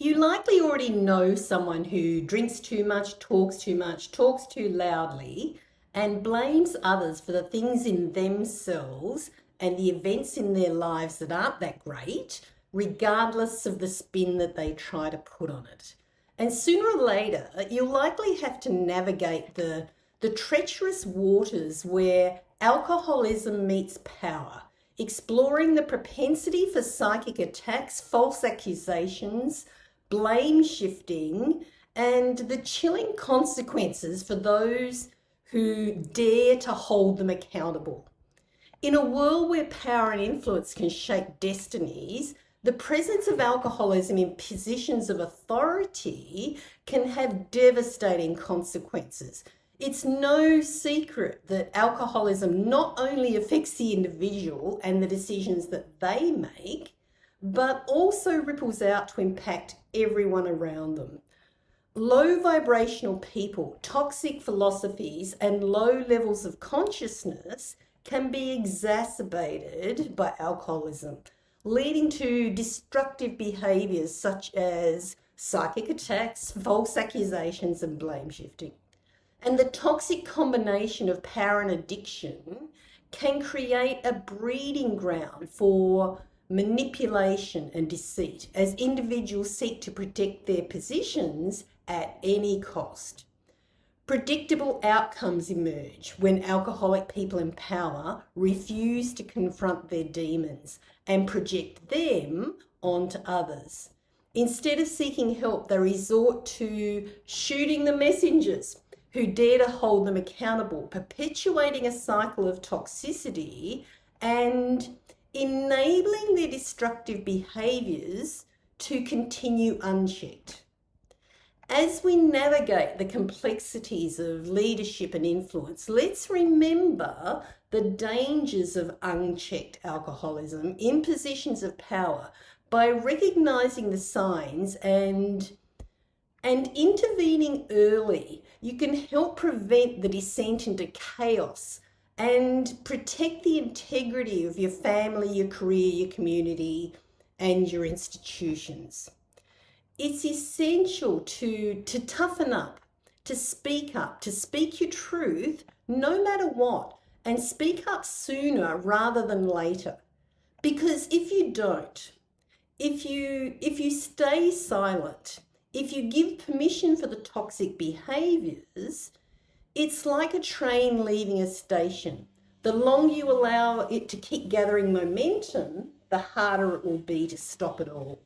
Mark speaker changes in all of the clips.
Speaker 1: You likely already know someone who drinks too much, talks too loudly, and blames others for the things in themselves and the events in their lives that aren't that great, regardless of the spin that they try to put on it. And sooner or later, you'll likely have to navigate the treacherous waters where alcoholism meets power, exploring the propensity for psychic attacks, false accusations, blame shifting, and the chilling consequences for those who dare to hold them accountable. In a world where power and influence can shape destinies, the presence of alcoholism in positions of authority can have devastating consequences. It's no secret that alcoholism not only affects the individual and the decisions that they make, but also ripples out to impact everyone around them. Low vibrational people, toxic philosophies, and low levels of consciousness can be exacerbated by alcoholism, leading to destructive behaviors such as psychic attacks, false accusations, and blame shifting. And the toxic combination of power and addiction can create a breeding ground for manipulation and deceit as individuals seek to protect their positions at any cost. Predictable outcomes emerge when alcoholic people in power refuse to confront their demons and project them onto others. Instead of seeking help, they resort to shooting the messengers who dare to hold them accountable, perpetuating a cycle of toxicity and enabling their destructive behaviours to continue unchecked. As we navigate the complexities of leadership and influence, let's remember the dangers of unchecked alcoholism in positions of power by recognising the signs and intervening early. You can help prevent the descent into chaos and protect the integrity of your family, your career, your community, and your institutions. It's essential to toughen up, to speak your truth, no matter what, and speak up sooner rather than later. Because if you don't, if you stay silent, if you give permission for the toxic behaviors, it's like a train leaving a station. The longer you allow it to keep gathering momentum, the harder it will be to stop it all.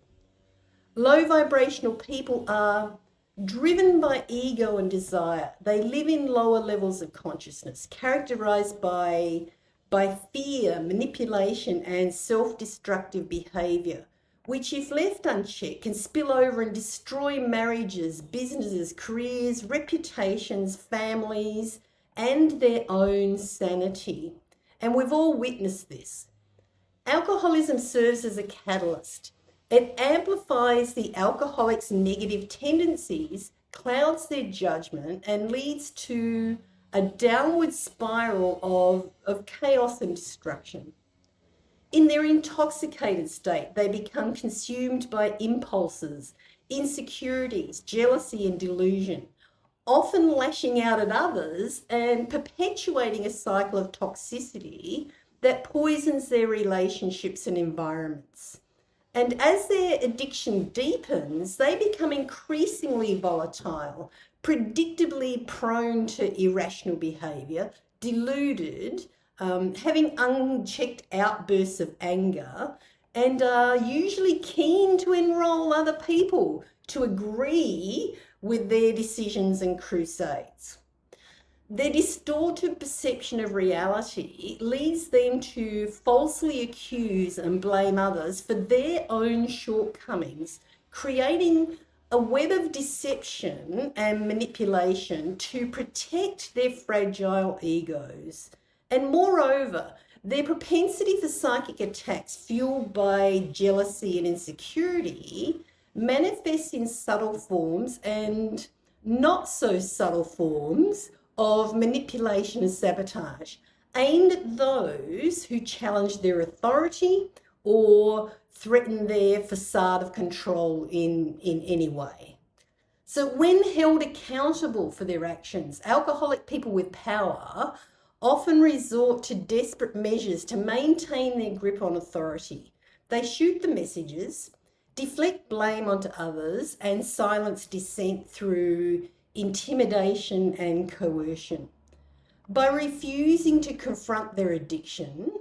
Speaker 1: Low vibrational people are driven by ego and desire. They live in lower levels of consciousness, characterized by fear, manipulation, and self-destructive behavior, which, if left unchecked, can spill over and destroy marriages, businesses, careers, reputations, families, and their own sanity. And we've all witnessed this. Alcoholism serves as a catalyst. It amplifies the alcoholic's negative tendencies, clouds their judgment, and leads to a downward spiral of chaos and destruction. In their intoxicated state, they become consumed by impulses, insecurities, jealousy, and delusion, often lashing out at others and perpetuating a cycle of toxicity that poisons their relationships and environments. And as their addiction deepens, they become increasingly volatile, predictably prone to irrational behaviour, deluded, having unchecked outbursts of anger, and are usually keen to enrol other people to agree with their decisions and crusades. Their distorted perception of reality leads them to falsely accuse and blame others for their own shortcomings, creating a web of deception and manipulation to protect their fragile egos. And moreover, their propensity for psychic attacks fueled by jealousy and insecurity manifests in subtle forms and not so subtle forms of manipulation and sabotage aimed at those who challenge their authority or threaten their facade of control in any way. So when held accountable for their actions, alcoholic people with power often resort to desperate measures to maintain their grip on authority. They shoot the messages, deflect blame onto others, and silence dissent through intimidation and coercion. By refusing to confront their addiction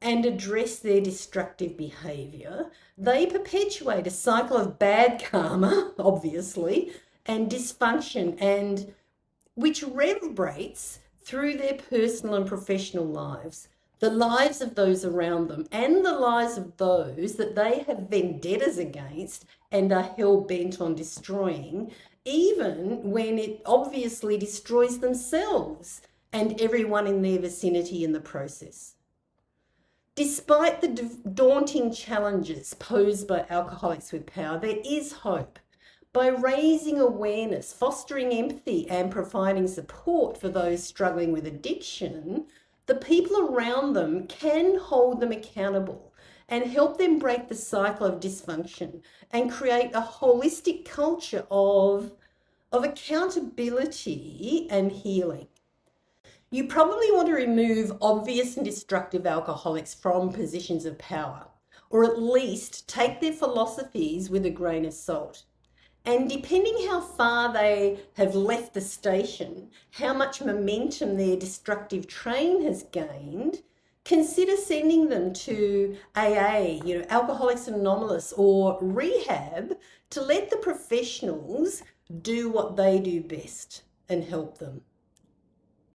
Speaker 1: and address their destructive behaviour, they perpetuate a cycle of bad karma, obviously, and dysfunction, and which reverberates through their personal and professional lives, the lives of those around them, and the lives of those that they have vendettas against and are hell-bent on destroying, even when it obviously destroys themselves and everyone in their vicinity in the process. Despite the daunting challenges posed by alcoholics with power, there is hope. By raising awareness, fostering empathy, and providing support for those struggling with addiction, the people around them can hold them accountable and help them break the cycle of dysfunction and create a holistic culture of accountability and healing. You probably want to remove obvious and destructive alcoholics from positions of power, or at least take their philosophies with a grain of salt. And depending how far they have left the station, how much momentum their destructive train has gained, consider sending them to AA, Alcoholics Anonymous, or rehab, to let the professionals do what they do best and help them.